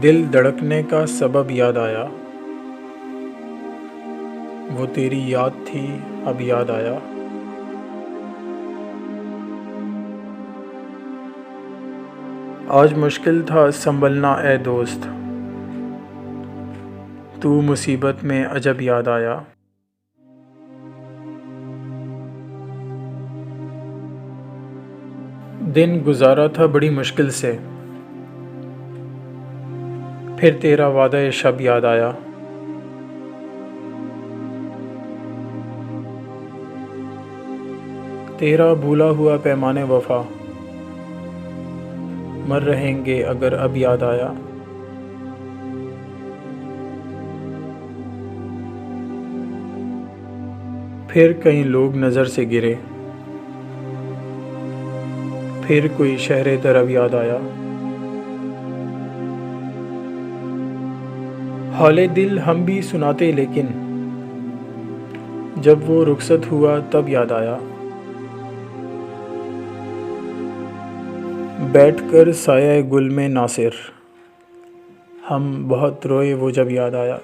दिल धड़कने का सबब याद आया, वो तेरी याद थी अब याद आया। आज मुश्किल था संभलना ए दोस्त, तू मुसीबत में अजब याद आया। दिन गुजारा था बड़ी मुश्किल से, फिर तेरा वादा शब याद आया। तेरा भूला हुआ पैमाने वफा, मर रहेंगे अगर अब याद आया। फिर कई लोग नज़र से गिरे, फिर कोई शहरे तरफ याद आया। हाले दिल हम भी सुनाते लेकिन जब वो रुखसत हुआ तब याद आया। बैठकर साया गुल में नासिर, हम बहुत रोए वो जब याद आया।